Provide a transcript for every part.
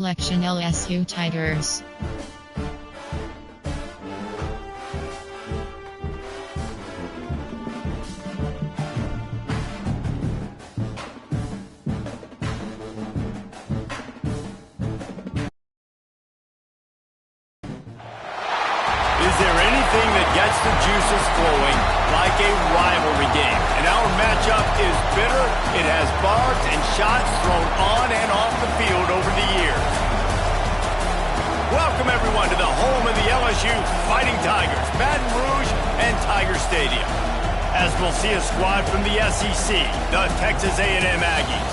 Selection LSU Tigers. Is there anything that gets the juices flowing like a rivalry game? And our matchup is bitter. It has barbs and shots thrown on and off the field over the years. Welcome, everyone, to the home of the LSU Fighting Tigers, Baton Rouge and Tiger Stadium. As we'll see a squad from the SEC, the Texas A&M Aggies,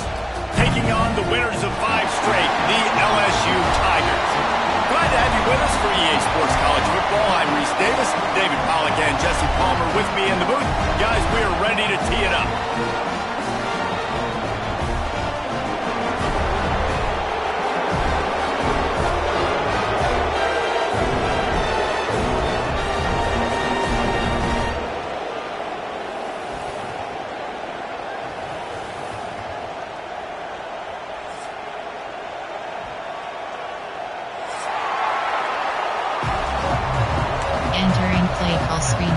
taking on the winners of 5 straight, the LSU Tigers. Glad to have you with us for EA Sports College Football. I'm Reese Davis, David Pollack and Jesse Palmer with me in the booth. Guys, we are ready to tee it up. Entering play call screen.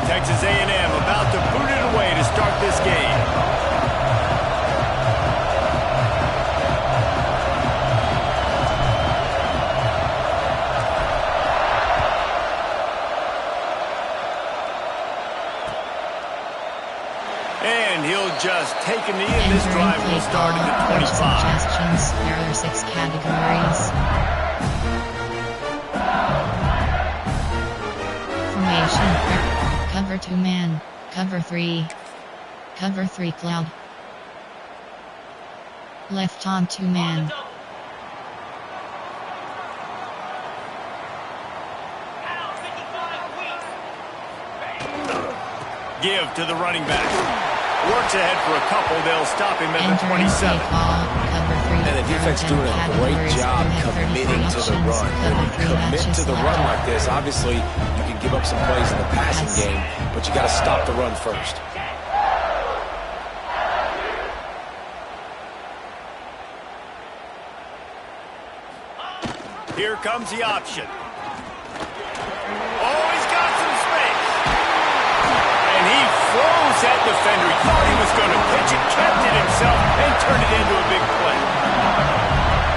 Texas A&M about to boot it away to start this game. And he'll just take a knee, and this drive will start at the 25. Suggestions. There are 6 categories. Formation. Cover 2 man. Cover 3. Cover 3 cloud. Left on 2 man. Give to the running back. Works ahead for a couple. They'll stop him at the 27. And the defense doing a great job committing to the run. When you commit to the run like this, obviously you can give up some plays in the passing game, but you got to stop the run first. Here comes the option. Oh, he's got some space. And he froze that defender. He thought he was going to pitch it, kept it himself, and turned it into a big play.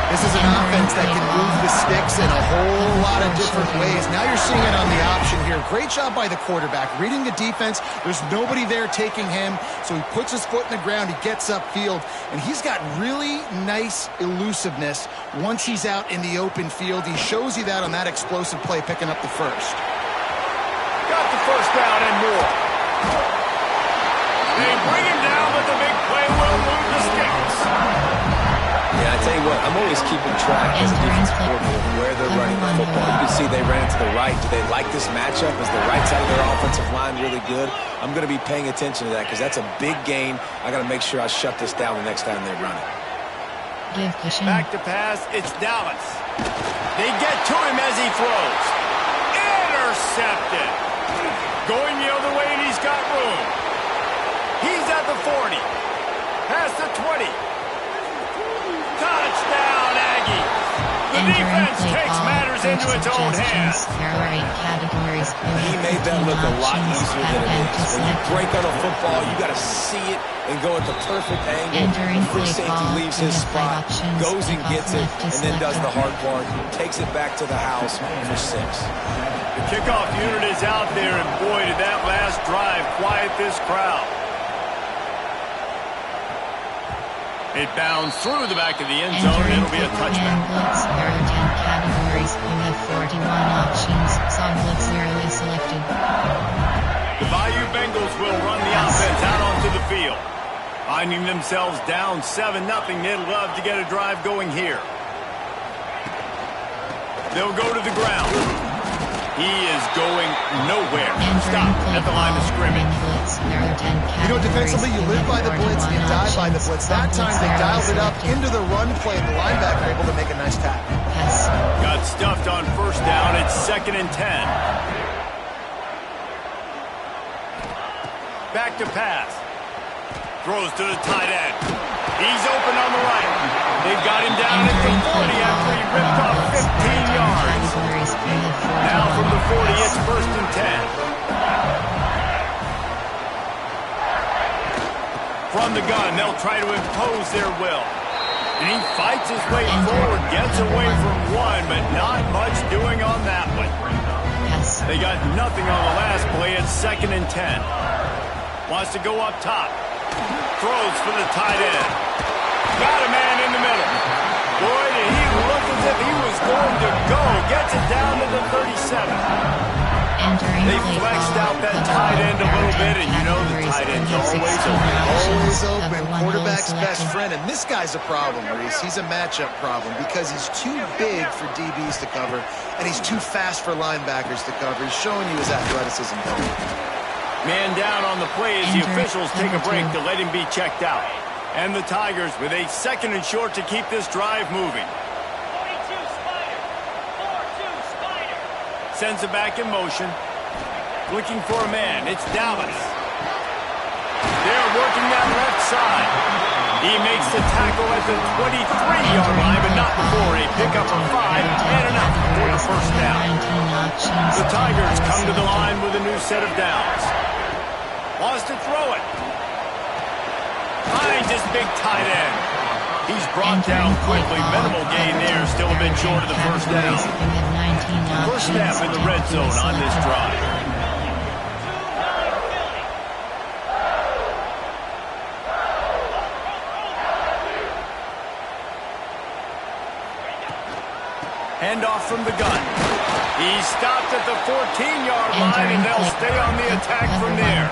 This is an offense that can move the sticks in a whole lot of different ways. Now you're seeing it on the option here. Great job by the quarterback. Reading the defense, there's nobody there taking him, so he puts his foot in the ground, he gets upfield, and he's got really nice elusiveness once he's out in the open field. He shows you that on that explosive play, picking up the first. Got the first down and more. They bring him down, but the big play will move the sticks. Yeah, I tell you what, I'm always keeping track as a defensive coordinator of where they're running the football. You can see they ran it to the right. Do they like this matchup? Is the right side of their offensive line really good? I'm going to be paying attention to that because that's a big gain. I got to make sure I shut this down the next time they run it. Back to pass, it's Dallas. They get to him as he throws. Intercepted. Going the other way, and he's got room. He's at the 40. Past the 20. Touchdown, Aggies. The defense takes matters into its own hands. He made that look a lot easier than it is. When you break on a football, you got to see it and go at the perfect angle. The free safety leaves his spot, goes and gets it, and then does the hard part. Takes it back to the house for 6. The kickoff unit is out there, and boy, did that last drive quiet this crowd. It bounds through the back of the end zone, and it'll be a touchback. There are 10 categories. You have 41 options. Some blitz rarely selected. The Bayou Bengals will run the offense out onto the field. Finding themselves down 7-0, they'd love to get a drive going here. They'll go to the ground. He is going nowhere. Stop at the line of scrimmage. You know, defensively, you live by the blitz, you die by the blitz. That time, they dialed it up into the run play, and the linebacker able to make a nice tackle. Got stuffed on first down. It's 2nd and 10. Back to pass. Throws to the tight end. They've got him down at the 40 after he ripped off 15 yards. Now from the 40, it's 1st and 10. From the gun, they'll try to impose their will. And he fights his way forward, gets away from one, but not much doing on that one. They got nothing on the last play. It's 2nd and 10. Wants to go up top. Throws for the tight end. Got a man in the middle. Boy, did he look as if he was going to go. Gets it down to the 37. They flexed out that tight end a little bit, and you know the tight end's always open. Always open. Quarterback's best friend. And this guy's a problem, Reese. He's a matchup problem because he's too big for DBs to cover, and he's too fast for linebackers to cover. He's showing you his athleticism. Man down on the play as the officials take a break to let him be checked out. And the Tigers with a 2nd and short to keep this drive moving. Sends it back in motion. Looking for a man. It's Dallas. They're working that left side. He makes the tackle at the 23-yard line, but not before a pickup of 5 and enough for the 1st down. The Tigers come to the line with a new set of downs. Wants to throw it. Finds his big tight end. He's brought down quickly. Minimal gain there. Still a bit short of the 1st down. First snap in the red zone on this drive. Handoff from the gun. He stopped at the 14-yard line, and they'll stay on the attack from there.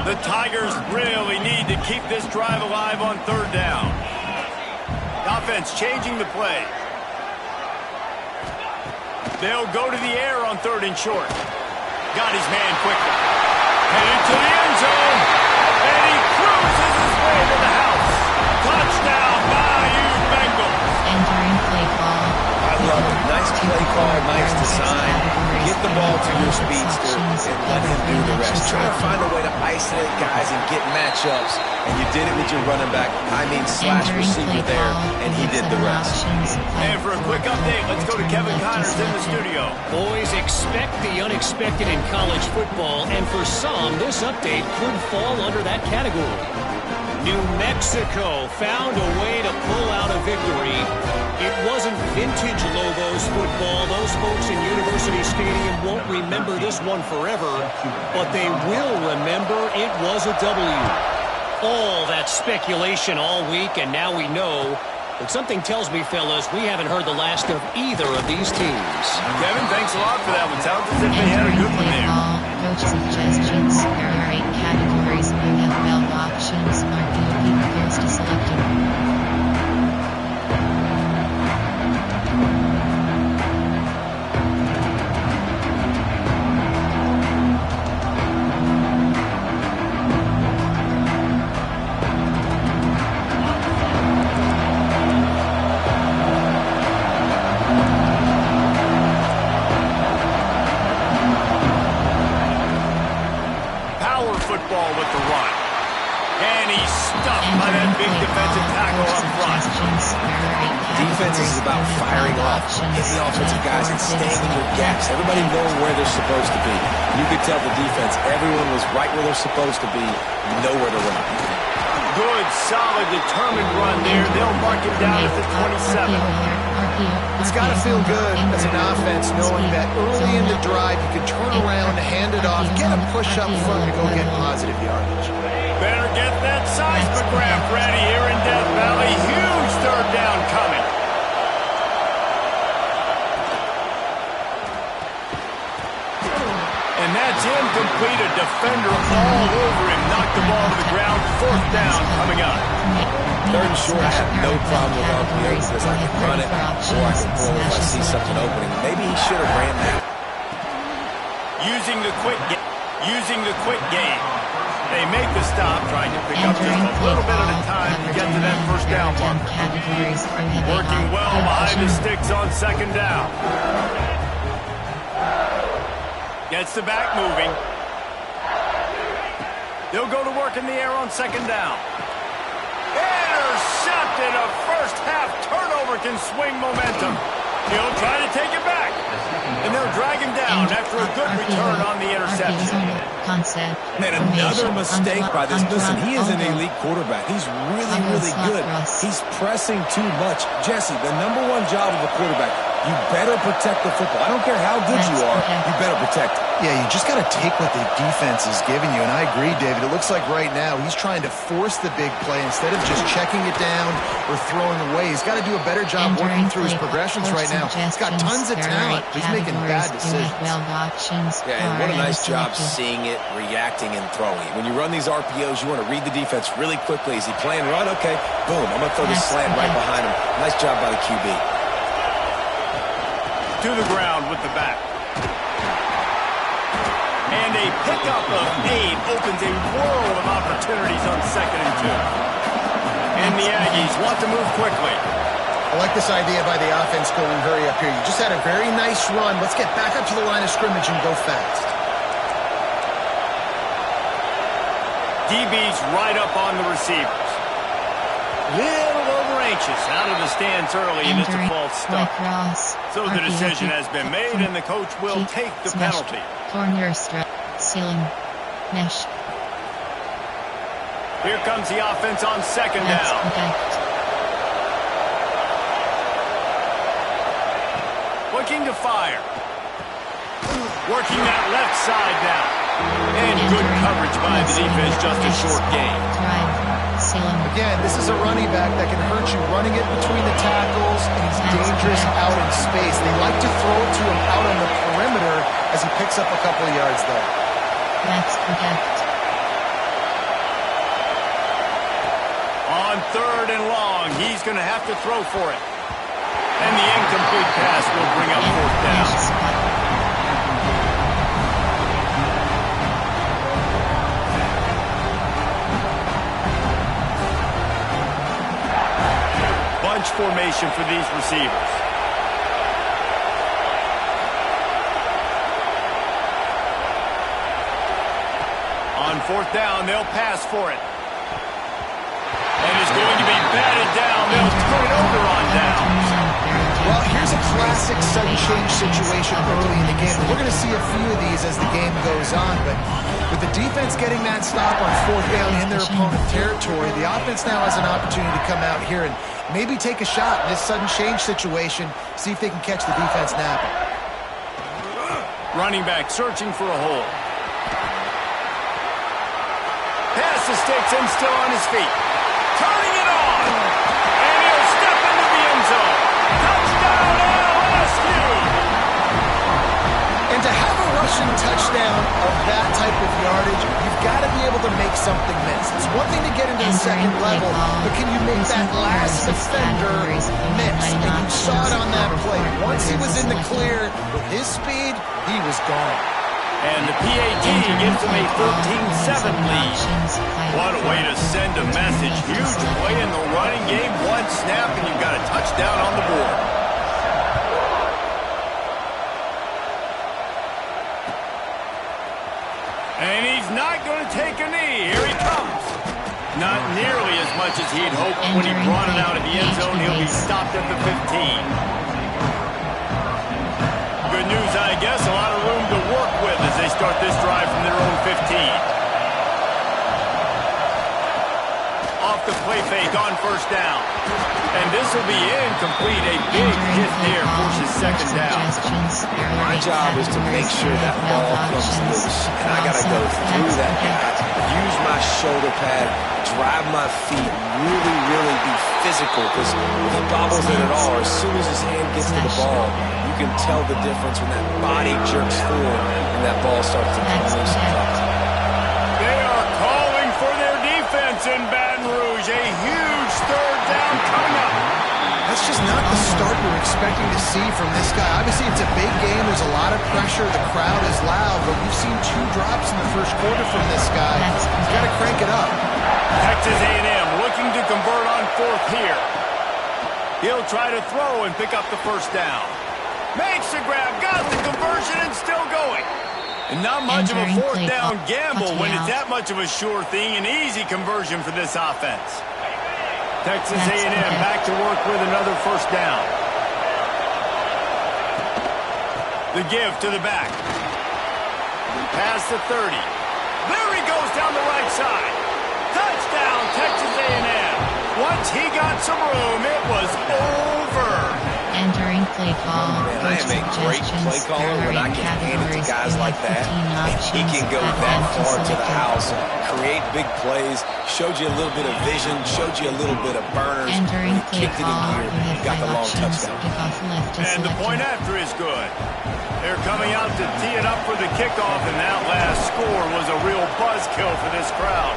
The Tigers really need to keep this drive alive on 3rd down. Offense changing the play. They'll go to the air on 3rd and short. Got his man quickly. Headed to the end zone. And he cruises his way to the house. Touchdown, Bayou Bengals. Entering play call. I love it. Nice play call, nice design. Get the ball to your speedster and let him do the rest. Try to find a way to isolate guys and get matchups. And you did it with your running back, slash receiver there, and he did the rest. And for a quick update, let's go to Kevin Connors in the studio. Boys, expect the unexpected in college football, and for some, this update could fall under that category. New Mexico found a way to pull out a victory. It wasn't vintage Lobos football. Those folks in University Stadium won't remember this one forever, but they will remember it was a W. All that speculation all week, and now we know. But something tells me, fellas, we haven't heard the last of either of these teams. Kevin, thanks a lot for that one. Sounds as if they had a good one there. Coach suggestions. There are 8 categories of NFL options. Mark the people goes to selected. Football with the run. And he's stuffed by that big defensive tackle up front. Defense is about firing off, hitting the offensive guys, and staying in your gaps. Everybody knowing where they're supposed to be. You could tell the defense, everyone was right where they're supposed to be, nowhere to run. Good, solid, determined run there. They'll mark him down at the 27. It's got to feel good as an offense knowing that early in the drive you can turn around, hand it off, get a push up front to go get positive yardage. Better get that seismograph ready here in Death Valley. Huge 3rd down coming. And that's incomplete. A defender all over him. Knocked the ball to the ground. 4th down coming up. 3rd and short, I have no problem with RPO because I can run it or I can pull it if I see something opening. Maybe he should have ran that. Using the quick game. They make the stop, trying to pick up just a little bit at a time to get to that 1st down mark. Working well behind the sticks on 2nd down. Gets the back moving. They'll go to work in the air on 2nd down. Intercepted. A first-half turnover can swing momentum. He'll try to take it back. And they'll drag him down after a good return on the interception. Man, another mistake by this. Listen, he is an elite quarterback. He's really, really good. He's pressing too much. Jesse, the #1 job of a quarterback, you better protect the football. I don't care how good you are, you better protect it. Yeah, you just got to take what the defense is giving you. And I agree, David. It looks like right now he's trying to force the big play instead of just checking it down or throwing away. He's got to do a better job working through his progressions right now. He's got tons of talent. He's making bad decisions. Yeah, and what a nice job seeing it, reacting, and throwing. When you run these RPOs, you want to read the defense really quickly. Is he playing run? Okay, boom. I'm going to throw this slant right behind him. Nice job by the QB. To the ground with the back. And a pickup of 8 opens a world of opportunities on 2nd and 2. And the Aggies want to move quickly. I like this idea by the offense going hurry up here. You just had a very nice run. Let's get back up to the line of scrimmage and go fast. DB's right up on the receivers. Little over anxious out of the stance early, and it's a false start. So the decision has been made, and the coach will take the penalty. Corner strip, ceiling, mesh. Here comes the offense on 2nd down. Looking to fire. Working that left side now. And good coverage by the defense, just a short game. Again, this is a running back that can hurt you, running it between the tackles, and he's dangerous out in space. They like to throw it to him out on the perimeter as he picks up a couple of yards there. Max protect. On 3rd and long, he's going to have to throw for it. And the incomplete pass will bring up 4th down. Bunch formation for these receivers. On 4th down, they'll pass for it. And it's going to be batted down. They'll turn it over on downs. Well, here's a classic sudden change situation early in the game. We're going to see a few of these as the game goes on, but with the defense getting that stop on 4th down in their opponent territory, the offense now has an opportunity to come out here and maybe take a shot in this sudden change situation, see if they can catch the defense napping. Running back searching for a hole. Pass the sticks and still on his feet. Turning it on. And he'll step into the end zone. Touchdown LSU! And to have a rushing touchdown of that type of yardage, you've got to be able to make something miss. It's one thing to get into the second level, but can you make that last defender miss? And you saw it on that play. Once he was in the clear with his speed, he was gone. And the PAT gives them a 13-7 lead. What a way to send a message. Huge play in the running game. One snap, and you've got a touchdown on the board. And he's not going to take a knee. Here he comes. Not nearly as much as he'd hoped when he brought it out of the end zone. He'll be stopped at the 15. Good news, I guess. A lot of room to work with as they start this drive from their own 15. Off the play fake on 1st down. And this will be incomplete. A big hit there forces 2nd down. My job is to make sure that ball comes loose. And I got to go through that guy, use my shoulder pad, drive my feet, really be physical. Because if he bobbles it at all, as soon as his hand gets to the ball, you can tell the difference when that body jerks forward and that ball starts to come loose. They are calling for their defense in Baton Rouge. A huge 3rd down coming up. That's just not the start we're expecting to see from this guy. Obviously, it's a big game. There's a lot of pressure. The crowd is loud, but we've seen 2 drops in the 1st quarter from this guy. He's got to crank it up. Texas A&M looking to convert on 4th here. He'll try to throw and pick up the 1st down. Makes the grab, got the conversion, and still going. And not much of a 4th down gamble when it's that much of a sure thing. An easy conversion for this offense. Texas A&M back to work with another first down. The give to the back. Past the 30. There he goes down the right side. Touchdown, Texas A&M. Once he got some room, it was over. Entering play call. Man, I am a great play caller when I can hand it to guys like that. He can go that far to the house, create big plays, showed you a little bit of vision, showed you a little bit of burners, Entering play kicked it in call. gear, got the long touchdown. And the point after is good. They're coming out to tee it up for the kickoff, and that last score was a real buzzkill for this crowd.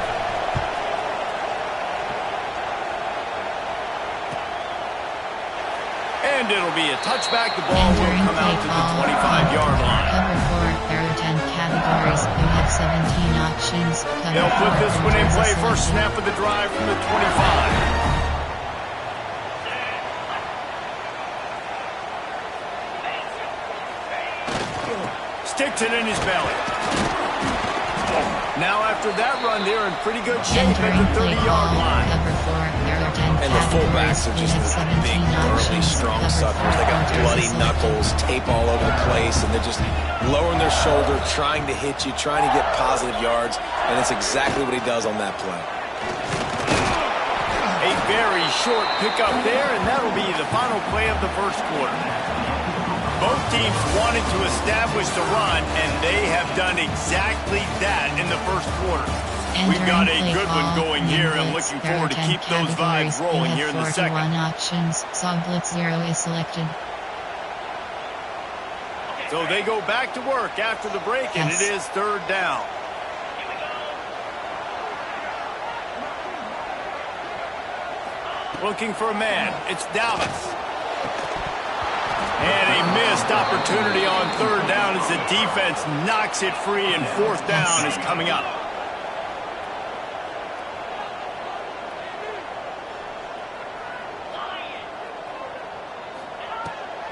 And it'll be a touchback. The ball will come out to the 25-yard line. Cover 4, there are 10 categories. You have 17 options. They'll put this one in play first snap of the drive from the 25. Sticks it in his belly. Now after that run, they're in pretty good shape at the 30-yard line. Cover 4, there are 10 And the fullbacks are categories. just You have big, 17 burly, options. strong Cover suckers. They got four, bloody selected. knuckles, tape all over the place, and they're just lowering their shoulder, trying to hit you, trying to get positive yards, and it's exactly what he does on that play. A very short pickup there, and that'll be the final play of the first quarter. Both teams wanted to establish the run, and they have done exactly that in the first quarter. We've got a good one going here. I'm looking forward to keep those vibes rolling here in the second. 41 options. Song Blitz 0 is selected. So they go back to work after the break, and it is third down. Looking for a man. It's Dallas. And a missed opportunity on third down as the defense knocks it free, and fourth down is coming up.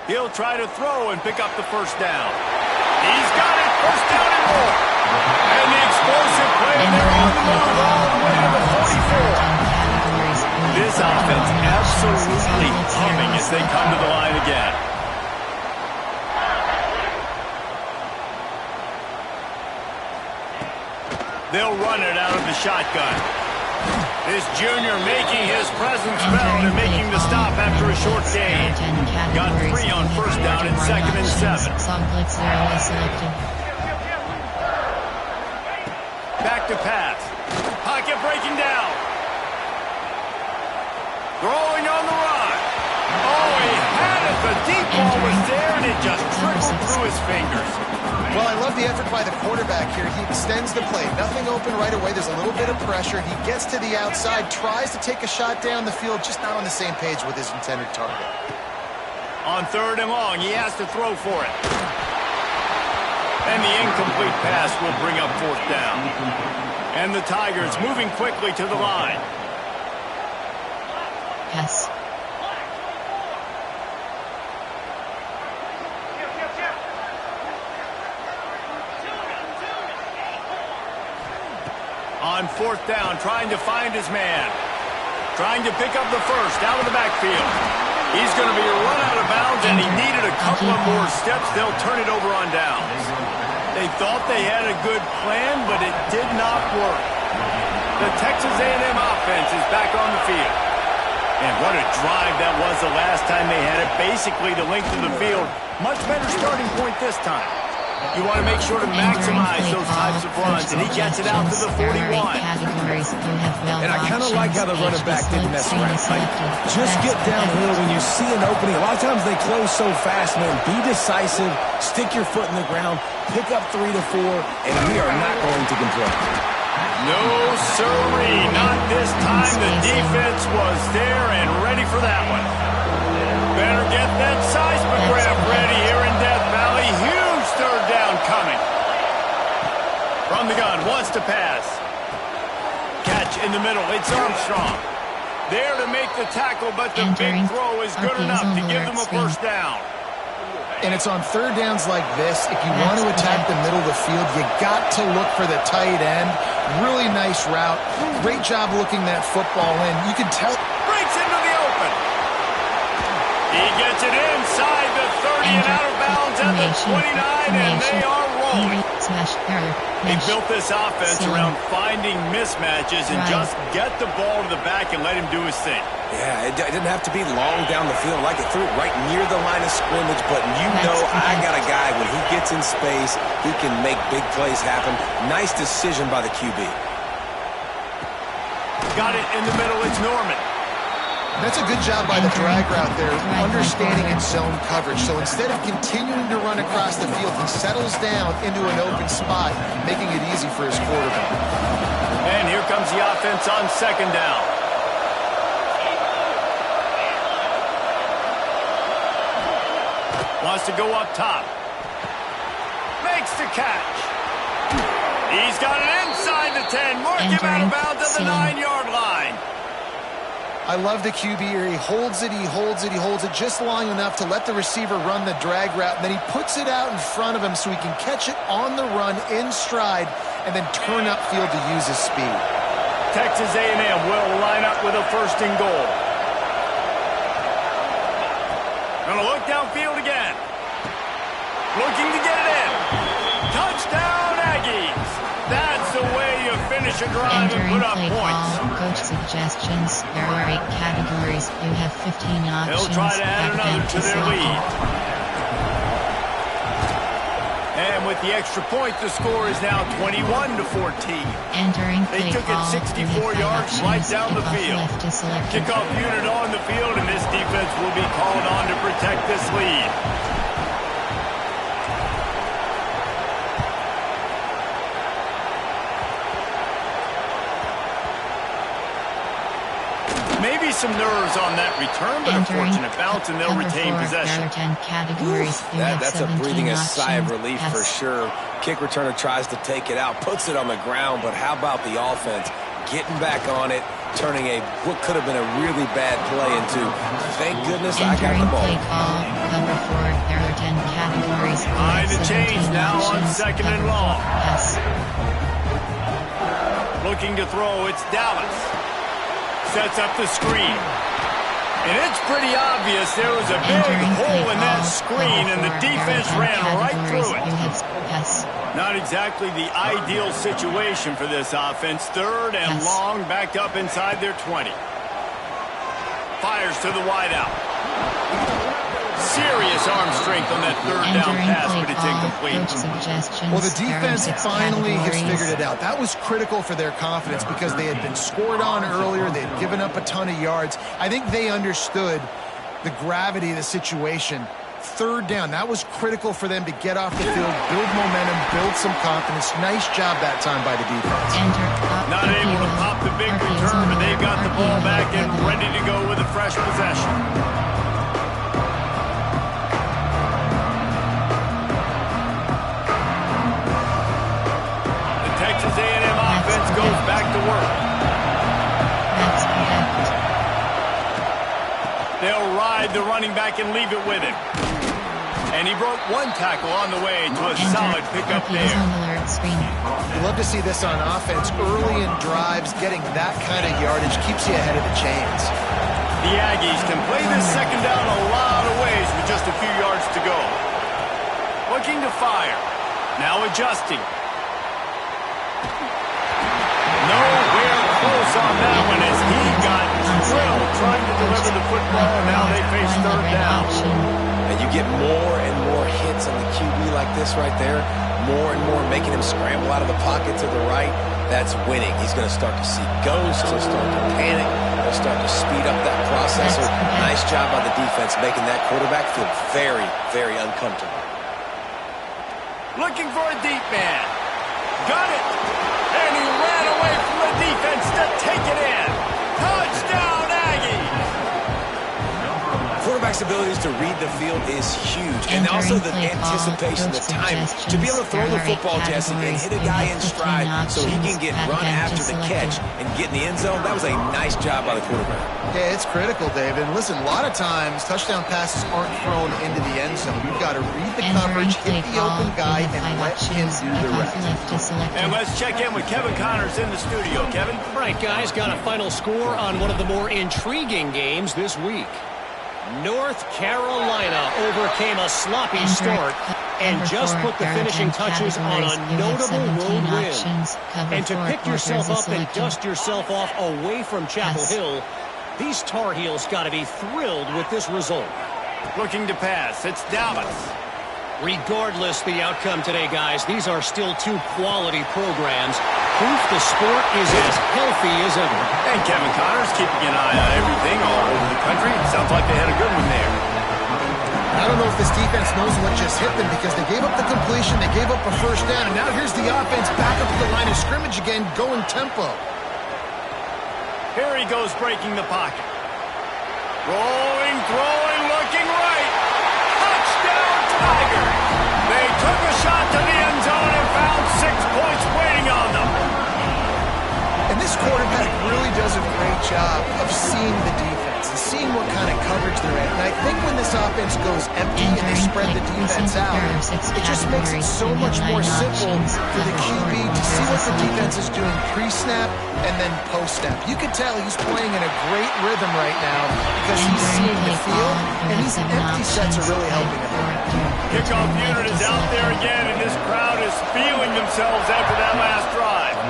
He'll try to throw and pick up the first down. He's got it. First down and more. And the explosive play, and they're on the move all the way to the 44. This offense absolutely humming as they come to the line again. They'll run it out of the shotgun. This junior making his presence felt and making the stop after a short gain. Got 3 on first down and 2nd and 7. Song Blitz 0 is selected. Back to pass. Pocket breaking down. Throwing on the run. Oh, he had it. The deep ball was there, and it just trickled through his fingers. Well, I love the effort by the quarterback here. He extends the play. Nothing open right away. There's a little bit of pressure. He gets to the outside, tries to take a shot down the field, just not on the same page with his intended target. On third and long, he has to throw for it. And the incomplete pass will bring up fourth down. And the Tigers moving quickly to the line. Pass. On fourth down, trying to find his man. Trying to pick up the first out of the backfield. He's going to be run out of bounds, and he needed a couple of more steps. They'll turn it over on downs. They thought they had a good plan, but it did not work. The Texas A&M offense is back on the field. And what a drive that was the last time they had it. Basically the length of the field. Much better starting point this time. You want to make sure to maximize those types of runs, and he gets it out to the 41. And I kind of like how the running back didn't mess around. Like, just get downhill when you see an opening. A lot of times they close so fast, man. Be decisive, stick your foot in the ground, pick up 3 to 4, and we are not going to complain. No, sirree, not this time. The defense was there and ready for that one. Better get that seismograph ready here in Death Valley. Huge third down coming. From the gun, wants to pass. Catch in the middle, it's Armstrong. There to make the tackle, but the big throw is good enough to give them a first down. And it's on third downs like this. If you want to attack the middle of the field, you got to look for the tight end. Really nice route. Great job looking that football in. You can tell. Breaks He gets it inside the 30 and out of bounds at the 29, and they are rolling. They built this offense around finding mismatches and just get the ball to the back and let him do his thing. Yeah, it didn't have to be long down the field. Like it threw it right near the line of scrimmage, but you know I got a guy, when he gets in space, he can make big plays happen. Nice decision by the QB. Got it in the middle. It's Norman. That's a good job by the drag route there, understanding its zone coverage. So instead of continuing to run across the field, he settles down into an open spot, making it easy for his quarterback. And here comes the offense on second down. Wants to go up top. Makes the catch. He's got it inside the 10. Mark him out of bounds at the 9-yard line. I love the QB here. He holds it, he holds it, he holds it just long enough to let the receiver run the drag route, and then he puts it out in front of him so he can catch it on the run in stride and then turn upfield to use his speed. Texas A&M will line up with a 1st and goal. Gonna look downfield again. Looking to get it in. Touchdown, Aggies. That's the way you finish a drive and put up points. Coach suggestions. There are 8 categories. You have 15 options. They'll try to add another to their lead. And with the extra point, the score is now 21-14. Entering play They took it 64 yards right down the field. Kickoff unit on the field, and this defense will be called on to protect this lead. Maybe some nerves on that return, but a fortunate bounce, and they'll retain possession. 10 categories. That's a breathing a sigh of relief for sure. Kick returner tries to take it out, puts it on the ground, but how about the offense getting back on it, turning what could have been a really bad play into, thank goodness I got the ball. Play call, number 4, there are 10 categories. Behind the change now on 2nd and long. Looking to throw, it's Dallas. Sets up the screen. And it's pretty obvious there was a big hole in that screen, and the defense ran right through it. Not exactly the ideal situation for this offense. 3rd and long, backed up inside their 20. Fires to the wideout. Serious arm strength on that 3rd down pass, but it's incomplete. Well, the defense finally has figured it out. That was critical for their confidence because they had been scored on earlier. They had given up a ton of yards. I think they understood the gravity of the situation. 3rd down, that was critical for them to get off the field, build momentum, build some confidence. Nice job that time by the defense. Not able to pop the big return, but they've got the ball back and ready to go with a fresh possession. Texas A&M offense goes back to work. They'll ride the running back and leave it with him. And he broke 1 tackle on the way to a solid pickup there. You love to see this on offense. Early in drives, getting that kind of yardage keeps you ahead of the chains. The Aggies can play this 2nd down a lot of ways with just a few yards to go. Looking to fire. Now adjusting. Nowhere close on that one as he got drilled trying to deliver the football. Now they face 3rd down. And you get more and more hits on the QB like this right there. More and more making him scramble out of the pocket to the right. That's winning. He's going to start to see ghosts. He'll start to panic. He'll start to speed up that processor. Nice job by the defense making that quarterback feel very, very uncomfortable. Looking for a deep man. Got it. And he ran away from the defense to take it in. Touchdown, Aggies! Quarterback's abilities to read the field is huge. And also the anticipation, the timing. To be able to throw the football, Jesse, and hit a guy in stride so he can get run after the catch and get in the end zone, that was a nice job by the quarterback. Yeah, it's critical, David. And listen, a lot of times touchdown passes aren't thrown into the end zone. You've got to read the coverage, hit the open guy, and let him do the rest. And let's check in with Kevin Connors in the studio. Kevin? All right, guys, got a final score on one of the more intriguing games this week. North Carolina overcame a sloppy start and just put the finishing touches on a notable road win. And to pick yourself up and dust yourself off away from Chapel Hill, these Tar Heels got to be thrilled with this result. Looking to pass, it's Dallas. Regardless the outcome today, guys, these are still two quality programs. Proof the sport is as healthy as ever. And Kevin Connors keeping an eye on everything all over the country. Sounds like they had a good one there. I don't know if this defense knows what just hit them because they gave up the completion, they gave up a first down, and now here's the offense back up to the line of scrimmage again, going tempo. Here he goes breaking the pocket. Rolling, throwing, looking right. Touchdown, Tigers! They took a shot to the end zone and found 6 points waiting on them. And this quarterback really does a great job of seeing the defense and seeing what kind of coverage they're in. And I think when this offense goes empty and they spread the defense out, it just makes it so much more simple for the QB to see what the defense is doing pre-snap and then post-snap. You can tell he's playing in a great rhythm right now because he's seeing the field, and these empty sets are really helping him. Kickoff unit is out there again, and this crowd is feeling themselves after that last drive.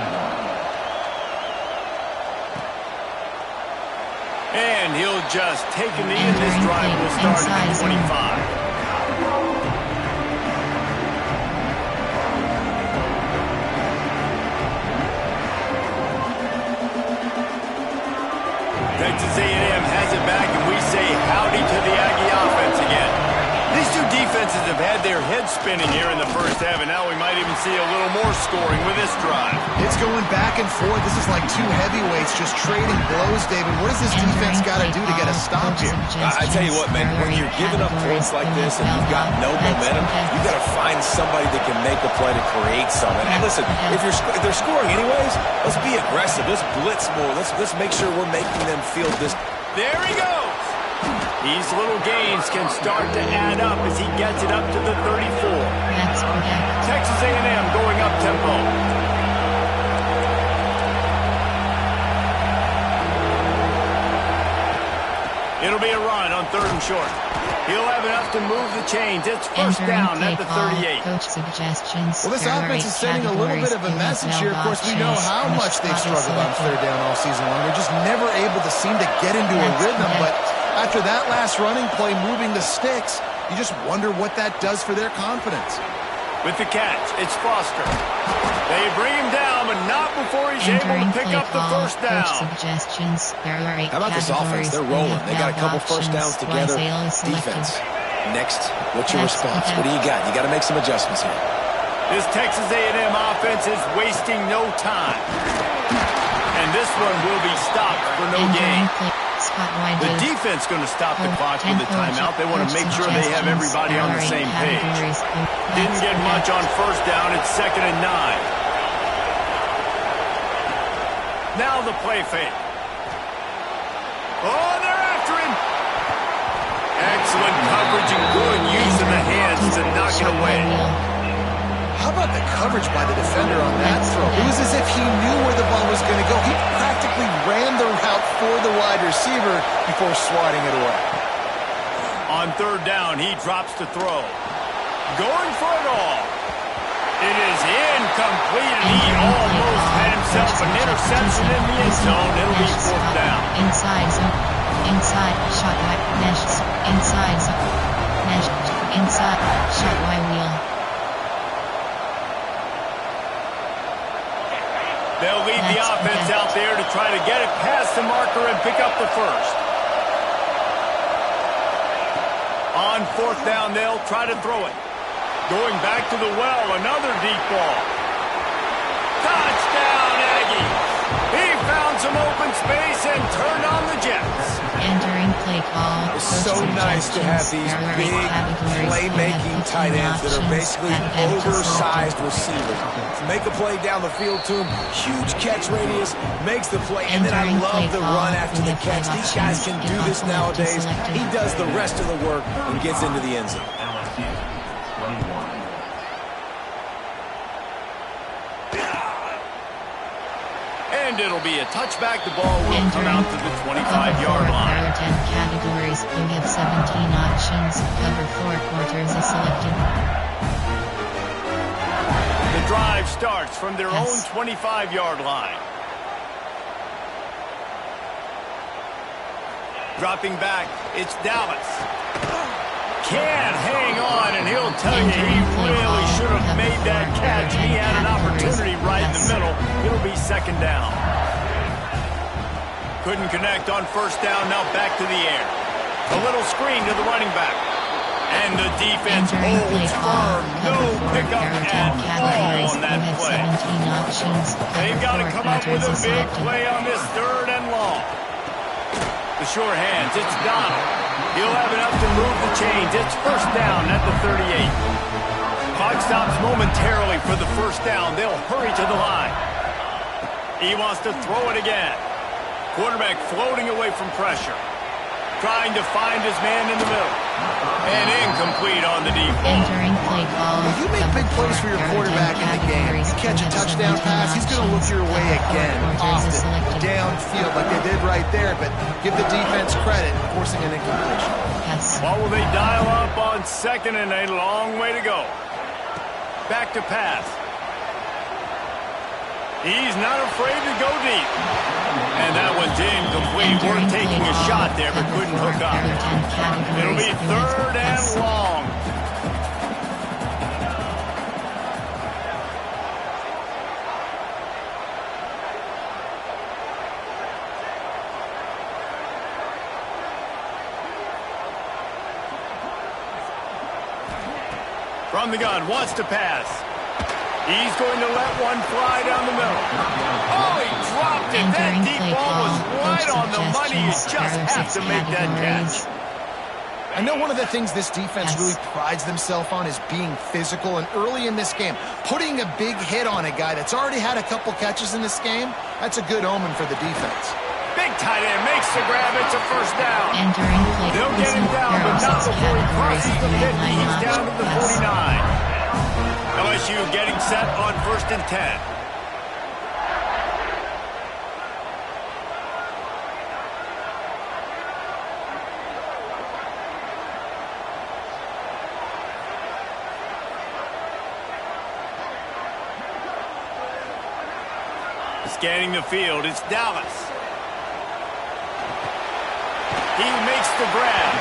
And he'll just take a knee, and this drive will start at the 25. Texas A&M has it back, and we say howdy to the Aggie offense again. These two defenses have had their heads spinning here in the first half, and now we might even see a little more scoring with this drive. It's going back and forth. This is like two heavyweights just trading blows, David. What does this defense got to do to get a stop here? I tell you what, man, when you're giving up points like this and you've got no momentum, you got to find somebody that can make a play to create something. And listen, if they're scoring anyways, let's be aggressive. Let's blitz more. Let's make sure we're making them feel this. There he goes. These little gains can start to add up as he gets it up to the 34. Texas A&M going up tempo. It'll be a run on 3rd and short. He'll have enough to move the chains. It's first down at the 38. Coach suggestions. Well, this offense is sending a little bit of a message here. Of course, we know how much they've struggled on 3rd down all season long. They're just never able to seem to get into a rhythm. But after that last running play, moving the sticks, you just wonder what that does for their confidence. With the catch, it's Foster. They bring him down, but not before he's able to pick up the first down. How about this offense? They're rolling. They got a couple first downs together. Defense. Next, what's your response? What do you got? You got to make some adjustments here. This Texas A&M offense is wasting no time. And this one will be stopped for no gain. The defense going to stop the clock with the timeout. They want to make sure they have everybody on the same page. Didn't get much on first down. It's 2nd and 9. Now the play fake. Oh, they're after him. Excellent coverage and good use of the hands to knock it away. How about the coverage by the defender on that throw? It was as if he knew where the ball was going to go. He practically ran the route for the wide receiver before swatting it away. On 3rd down, he drops to throw. Going for it all. It is incomplete, and he almost had himself an interception in the end zone. It'll be 4th down. Inside zone. Inside. Shot right. Mesh. Inside zone. Mesh. Inside. Shot right wheel. They'll lead the offense out there to try to get it past the marker and pick up the first. On 4th down, they'll try to throw it. Going back to the well, another deep ball. Touchdown, Aggies! He found some open space and turned on the Jets. Entering play call. It's so nice to have these big playmaking tight ends that are basically oversized receivers. Make a play down the field to him, huge catch radius, makes the play, and then I love the run after the catch. These guys can do this nowadays. He does the rest of the work and gets into the end zone. And And it'll be a touchback. The ball will come out to the 25-yard line. Cover 10 categories. You have 17 options. Cover 4 quarters is selected. The drive starts from their own 25-yard line. Dropping back, it's Dallas. Can't hang on, and he'll tell you he really should have made that catch. He had an opportunity right in the middle. It'll be second down. Couldn't connect on first down, now back to the air. A little screen to the running back. And the defense holds firm. No pickup at all on that play. They've got to come up with a big play on this third and long. The short hands, it's Donald. He'll have enough to move the chains. It's first down at the 38. Clock stops momentarily for the first down. They'll hurry to the line. He wants to throw it again. Quarterback floating away from pressure. Trying to find his man in the middle. And incomplete on the default. Entering play call. If you make big plays for your quarterback in the game, you catch a touchdown pass, he's going to look your way again, often, downfield like they did right there, but give the defense credit, forcing an incompletion. Yes. What will they dial up on second and a long way to go? Back to pass. He's not afraid to go deep. And that one's incomplete. We're taking a shot there, but couldn't hook up. It'll be third and long. From the gun, wants to pass. He's going to let one fly down the middle. Oh, he dropped it. That deep ball was right on the money. You just have to make that catch. I know one of the things this defense really prides themselves on is being physical, and early in this game, putting a big hit on a guy that's already had a couple catches in this game, that's a good omen for the defense. Big tight end makes the grab. It's a first down. Entering play. They'll get him down, but not before he crosses the 50. He's down to the 49. LSU getting set on first and 10. Scanning the field, it's Dallas. He makes the grab.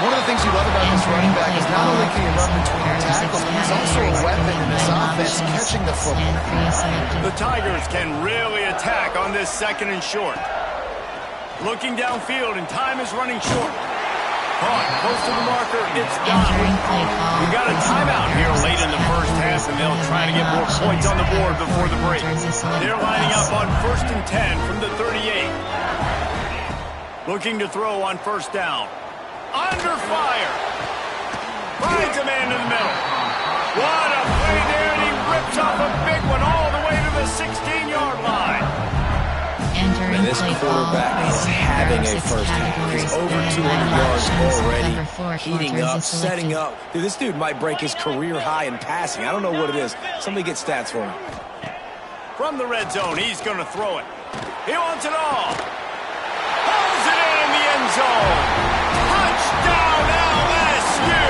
One of the things you love about this running back is not only can he run between the tackles, but he's also a weapon in this offense, catching the football. The Tigers can really attack on this second and short. Looking downfield, and time is running short. Caught close to the marker, it's Donald. We got a timeout here late in the first half, and they'll try to get more points on the board before the break. They're lining up on first and 10 from the 38. Looking to throw on first down. Under fire. Finds a man in the middle. What a play there, and he rips off a big one all the way to the 16-yard line. And this quarterback is having a first half. He's over 200 yards already, heating up, setting up. Dude, this dude might break his career high in passing. I don't know what it is. Somebody get stats for him. From the red zone, he's going to throw it. He wants it all. Pulls it in the end zone. Touchdown, LSU!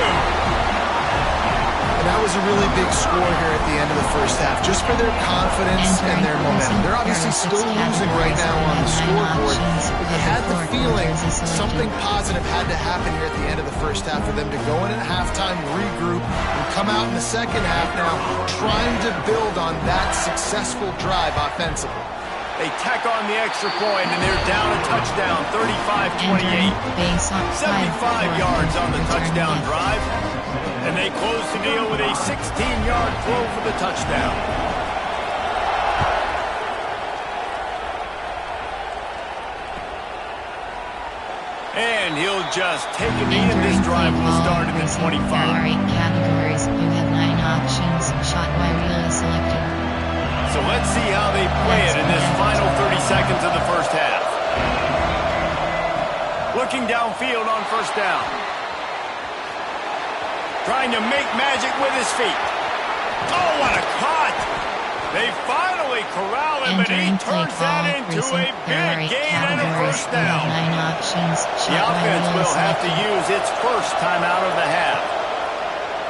And that was a really big score here at the end of the first half, just for their confidence and their momentum. They're obviously still losing right now on the scoreboard, but you had the feeling something positive had to happen here at the end of the first half for them to go in at halftime, regroup, and come out in the second half now trying to build on that successful drive offensively. They tack on the extra point, and they're down a touchdown, 35-28. 75 yards on the touchdown drive. And they close the deal with a 16-yard throw for the touchdown. And he'll just take a knee, and this drive will start at the 25. Categories. You have 9 options. Shot by wheel is selected. So let's see how they play it in this final 30 seconds of the first half. Looking downfield on first down. Trying to make magic with his feet. Oh, what a cut! They finally corral him, but he turns that into a big gain and a first down. 9 options. The offense will have to use its first timeout of the half.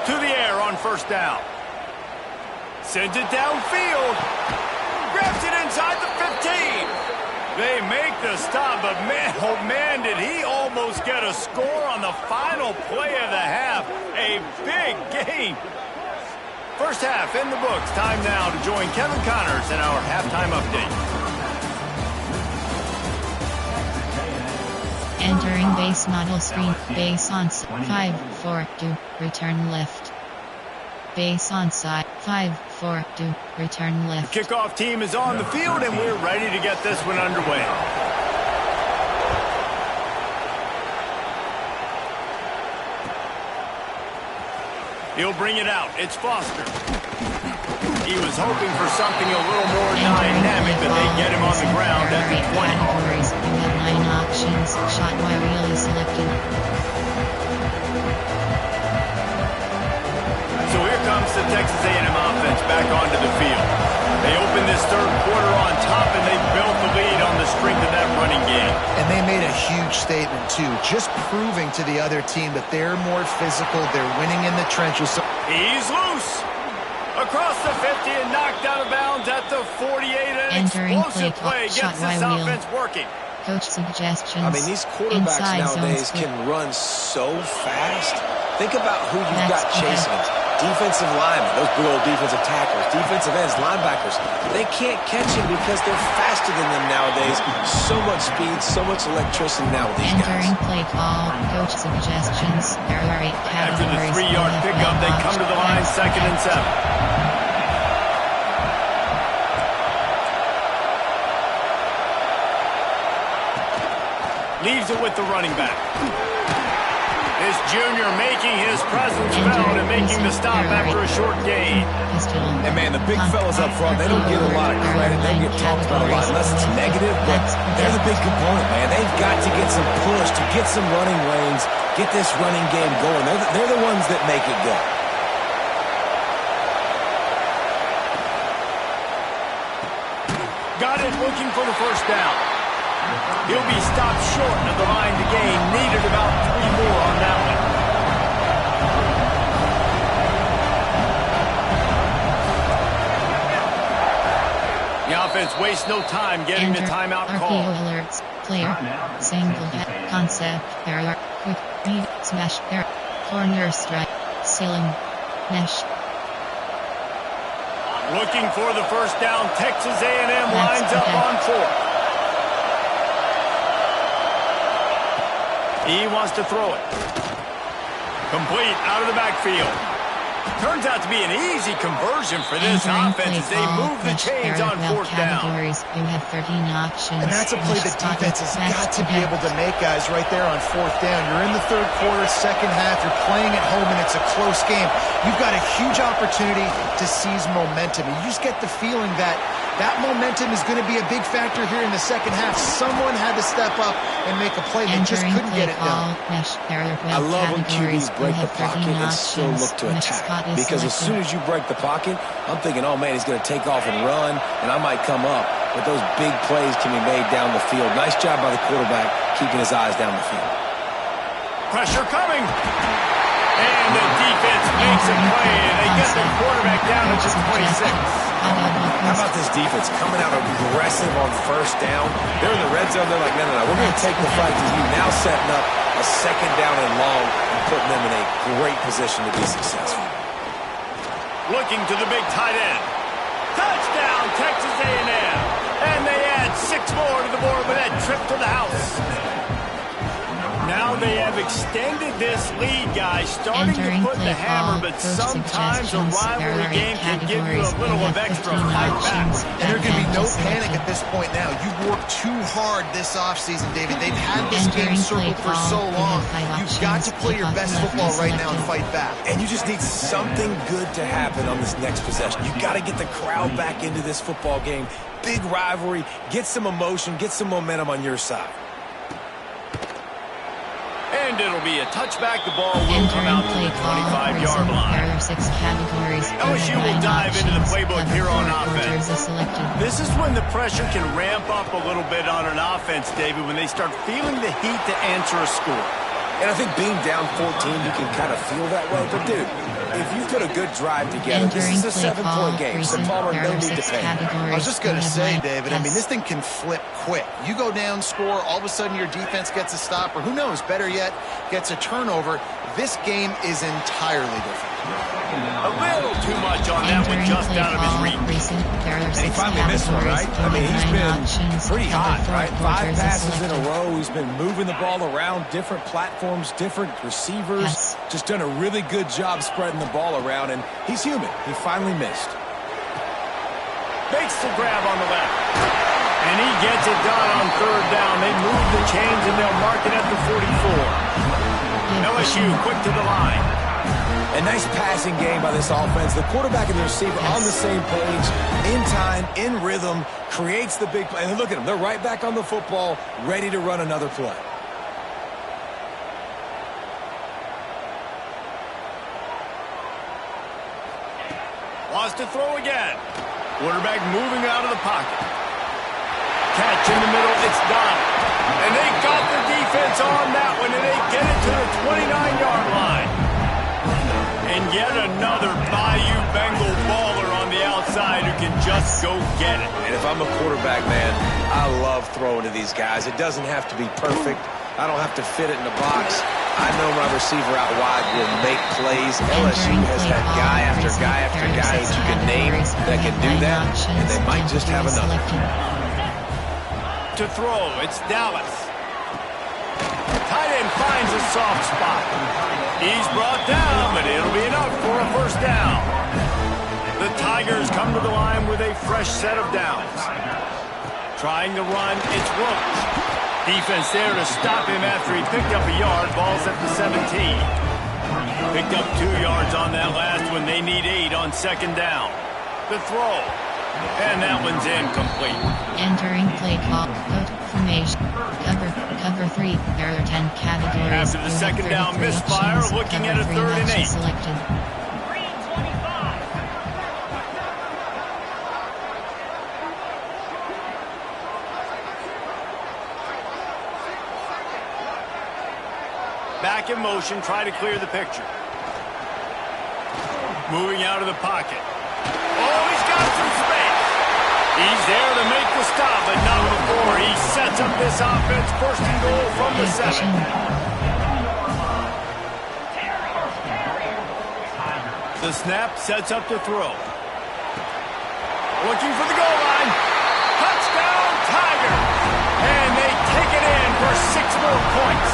To the air on first down. Sends it downfield. Grabs it inside the 15. They make the stop, but man, oh man, did he almost get a score on the final play of the half. A big gain. First half in the books. Time now to join Kevin Connors in our halftime update. Entering base model screen. Base onside 5-4-2. Return left. Base onside 5-4-2. Return left. The kickoff team is on the field, and we're ready to get this one underway. He'll bring it out. It's Foster. He was hoping for something a little more dynamic, but they get him on the ground at the 20. Categories. You have 9 options. Shot while really selected. So here comes the Texas A&M offense back onto the field. They open this third quarter on top, and they built the lead on the strength of that running game. And they made a huge statement, too, just proving to the other team that they're more physical, they're winning in the trenches. He's loose. Across the 50 and knocked out of bounds at the 48. An explosive play gets this offense working. Coach suggestions. I mean, these quarterbacks nowadays can run so fast. Think about who you've got chasing it. Defensive linemen, those big old defensive tackles, defensive ends, linebackers. They can't catch him because they're faster than them nowadays. So much speed, so much electricity now with these guys. Entering play call. Coach suggestions. There are 8 After the categories. 3-yard pickup, they come to the line 2nd and 7. Leaves it with the running back. This junior making his presence felt and making the stop after a short gain. And man, the big fellas up front, they don't get a lot of credit. They don't get talked about a lot unless it's negative, but they're the big component, man. They've got to get some push, to get some running lanes, get this running game going. They're the ones that make it go. Got it, looking for the first down. He'll be stopped short of the line to gain. Needed about 3 more on that one. The offense wastes no time getting the timeout call. RPO alerts. Player. Single hit. Concept. Error. Quick. Read. Smash. Error. Corner strike. Ceiling. Mesh. Looking for the first down. Texas A&M lines up on 4th. He wants to throw it. Complete out of the backfield. Turns out to be an easy conversion for this offense as they move the chains on 4th down. You have 13 options. And that's a play the defense has got to be able to make, guys, right there on 4th down. You're in the 3rd quarter, 2nd half. You're playing at home, and it's a close game. You've got a huge opportunity to seize momentum. And you just get the feeling that that momentum is going to be a big factor here in the 2nd half. Someone had to step up and make a play. They just couldn't get it done. I love when QBs break the pocket and still look to attack. Because as soon as you break the pocket, I'm thinking, oh, man, he's going to take off and run, and I might come up. But those big plays can be made down the field. Nice job by the quarterback keeping his eyes down the field. Pressure coming. And the defense makes a play, and they get the quarterback down to just 26. How about this defense coming out aggressive on 1st down? They're in the red zone. They're like, no, we're going to take the fight to you. Now setting up a 2nd down and long and putting them in a great position to be successful. Looking to the big tight end. Touchdown, Texas A&M. And they add 6 more to the board with that trip to the house. Now they have extended this lead, guys, starting to put the hammer, but sometimes a rivalry game can give you a little of extra fight back. And there can be no panic at this point now. You've worked too hard this offseason, David. They've had this game circled for so long. You've got to play your best football right now and fight back. And you just need something good to happen on this next possession. You've got to get the crowd back into this football game. Big rivalry. Get some emotion. Get some momentum on your side. And it'll be a touchback. The ball will come Entering out to play the call, 25-yard line. There are 6 categories. LSU will dive into the playbook here on offense. Selected. This is when the pressure can ramp up a little bit on an offense, David, when they start feeling the heat to answer a score. And I think being down 14, you can kind of feel that way. But, dude, if you put a good drive together, this is a 7-point game. So, Palmer, no need to panic. I was just going to say, David, I mean, this thing can flip quick. You go down, score, all of a sudden your defense gets a stop, or who knows, better yet, gets a turnover. This game is entirely different. A little too much on that one, just out of his reach. And he finally missed one, right? I mean, he's been pretty hot, right? 5 passes in a row. He's been moving the ball around, different platforms, different receivers. Yes. Just done a really good job spreading the ball around, and he's human. He finally missed. Makes the grab on the left. And he gets it done on 3rd down. They move the chains, and they'll mark it at the 44. LSU quick to the line. A nice passing game by this offense. The quarterback and the receiver on the same page, in time, in rhythm, creates the big play. And look at them. They're right back on the football, ready to run another play. Wants to throw again. Quarterback moving out of the pocket. Catch in the middle. It's done. And they got the defense on that one, and they get it to the 29-yard line. And yet another Bayou Bengal baller on the outside who can just go get it. And if I'm a quarterback, man, I love throwing to these guys. It doesn't have to be perfect. I don't have to fit it in the box. I know my receiver out wide will make plays. LSU has had guy after guy after guy that you can name that can do that, and they might just have another. To throw, it's Dallas. Tight end finds a soft spot. He's brought down, but it'll be enough for a 1st down. The Tigers come to the line with a fresh set of downs. Trying to run, it's Rhodes. Defense there to stop him after he picked up a yard. Ball's at the 17. Picked up 2 yards on that last one. They need 8 on 2nd down. The throw. And that one's incomplete. Entering play call, code, formation, cover 3. There are 10 categories. After the 2nd down misfire, looking at a 3rd and 8. Selected. Back in motion, try to clear the picture. Moving out of the pocket. Oh, he's got some space. He's there to make the stop, but not before he sets up this offense. 1st and goal from the 7. The snap sets up the throw. Looking for the goal line. Touchdown, Tiger. And they take it in for 6 more points.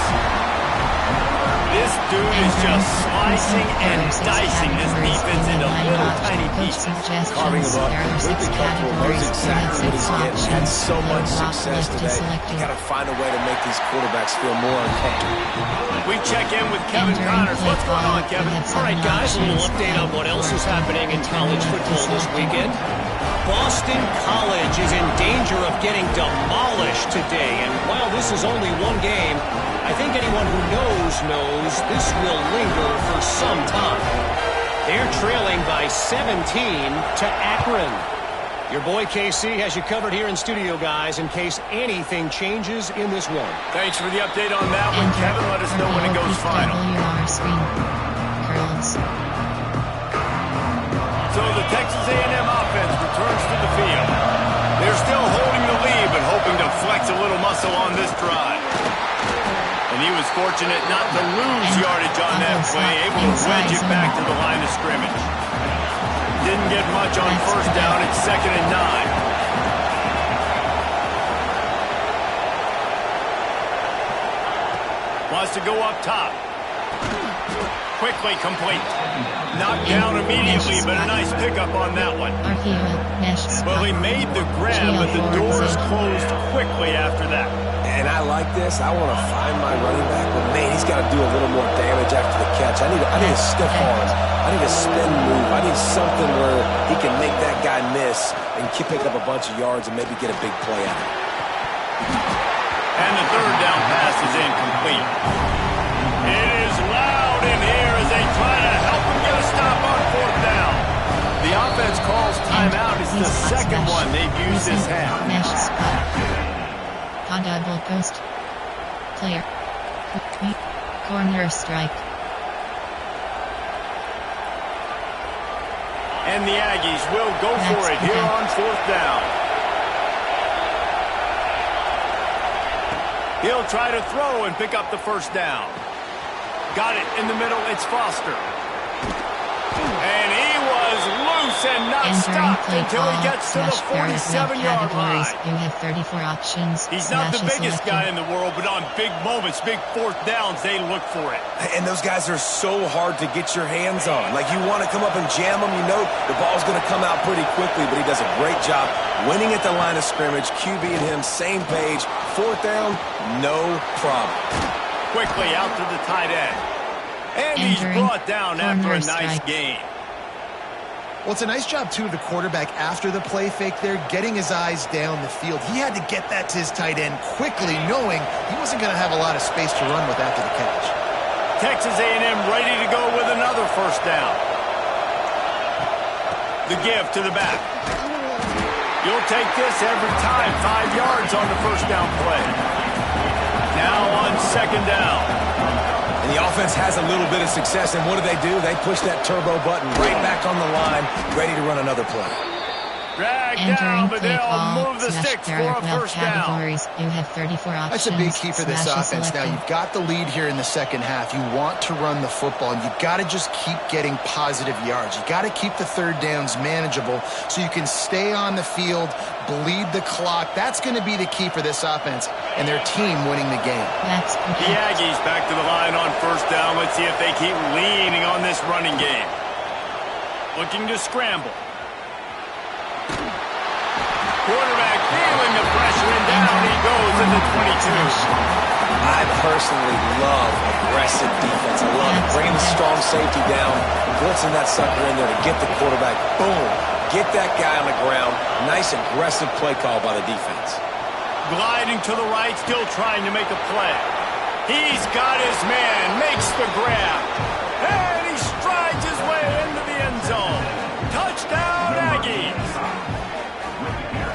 This dude is just slicing and dicing this defense into little tiny pieces. Carving them up. Completely comfortable. Knows exactly what he's getting. Had so much success today. You got to find a way to make these quarterbacks feel more uncomfortable. We check in with Kevin Connors. What's going on, Kevin? All right, guys, a little update on what else is happening in college football this weekend. Boston College is in danger of getting demolished today. And while this is only one game, I think anyone who knows this will linger for some time. They're trailing by 17 to Akron. Your boy KC has you covered here in studio, guys, in case anything changes in this one. Thanks for the update on that one, Kevin. Let us know when it goes final. So the Texas A&M offense returns to the field. They're still holding the lead, but hoping to flex a little muscle on this drive. And he was fortunate not to lose yardage on that play, able to wedge it back to the line of scrimmage. Didn't get much on 1st down. It's 2nd and 9. Wants to go up top. Quickly complete. Knocked down immediately, but a nice pickup on that one. Well, he made the grab, but the doors closed quickly after that. And I like this. I want to find my running back, but man, he's got to do a little more damage after the catch. I need a stiff arm. I need a spin move. I need something where he can make that guy miss and pick up a bunch of yards and maybe get a big play out of it. And the 3rd down pass is incomplete. the second one they've used this half. Mesh spot. Double post. Clear. Corner strike. And the Aggies will go for it here on fourth down. He'll try to throw and pick up the first down. Got it in the middle. It's Foster. And he was loose and not stopped until he gets to the 47-yard line. You have 34 options. He's not the biggest guy in the world, but on big moments, big fourth downs, they look for it. And those guys are so hard to get your hands on. Like, you want to come up and jam them, you know the ball's going to come out pretty quickly, but he does a great job winning at the line of scrimmage. QB and him, same page. Fourth down, no problem. Quickly out to the tight end. And he's brought down after a nice gain. Well, it's a nice job, too, of the quarterback after the play fake there, getting his eyes down the field. He had to get that to his tight end quickly, knowing he wasn't going to have a lot of space to run with after the catch. Texas A&M ready to go with another first down. The give to the back. You'll take this every time. 5 yards on the first down play. Now on second down. And the offense has a little bit of success, and what do? They push that turbo button right back on the line, ready to run another play. Drag down, but they'll move the sticks for a first down. You have 34 options. That's a big key for this offense. Now, you've got the lead here in the second half. You want to run the football, and you've got to just keep getting positive yards. You've got to keep the third downs manageable so you can stay on the field, bleed the clock. That's going to be the key for this offense and their team winning the game. The Aggies back to the line on first down. Let's see if they keep leaning on this running game. Looking to scramble. Quarterback feeling the pressure, and down he goes in the 22. I personally love aggressive defense. I love bringing the strong safety down, blitzing that sucker in there to get the quarterback. Boom. Get that guy on the ground. Nice aggressive play call by the defense. Gliding to the right, still trying to make a play. He's got his man, makes the grab. And he strides his way into the end zone. Touchdown, Aggies.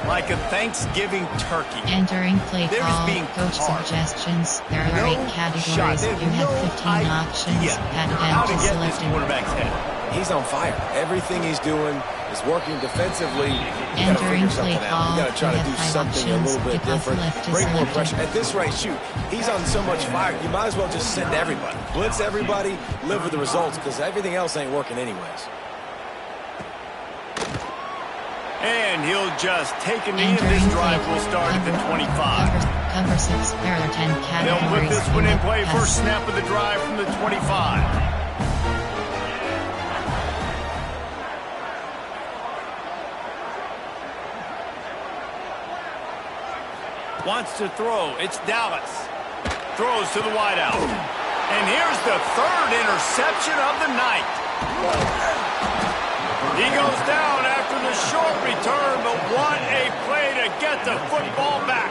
Like a Thanksgiving turkey. Entering play call, coach suggestions. There are 8 categories. You have 15 options. How to get this quarterback's head. He's on fire. Everything he's doing is working defensively. You got to figure something out. You got to try to do something a little bit different. Bring more pressure. At this rate, shoot, he's on so much fire. You might as well just send everybody. Blitz everybody, live with the results, because everything else ain't working anyways. And he'll just take a knee, and this drive will start at the 25. Cover 6, there are 10 categories. They'll put this one in play. First snap of the drive from the 25. Wants to throw. It's Dallas. Throws to the wideout. And here's the third interception of the night. He goes down after the short return, but what a play to get the football back.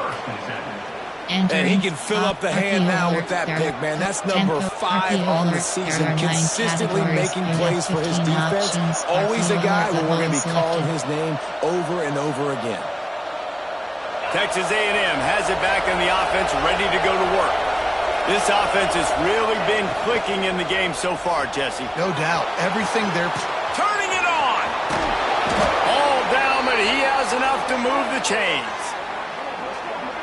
And he can fill up the hand now with that pick, man. That's number 5 on the season, consistently making plays for his defense. Always a guy where we're going to be calling his name over and over again. Texas A&M has it back in the offense, ready to go to work. This offense has really been clicking in the game so far, Jesse. No doubt. Everything they're turning it on. All down, but he has enough to move the chains.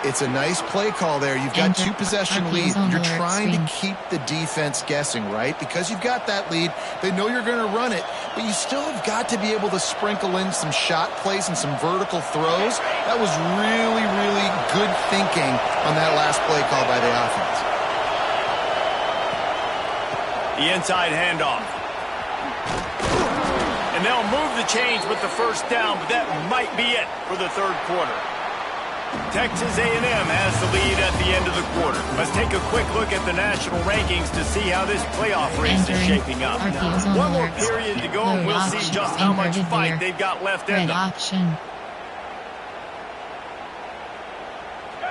It's a nice play call there. You've got 2-possession lead. You're trying to keep the defense guessing, right? Because you've got that lead. They know you're going to run it, but you still have got to be able to sprinkle in some shot plays and some vertical throws. That was really, really good thinking on that last play call by the offense. The inside handoff. And they'll move the chains with the first down, but that might be it for the third quarter. Texas A&M has the lead at the end of the quarter. Let's take a quick look at the national rankings to see how this playoff race is shaping up. One more period to go, and we'll see just how much fight they've got left in them.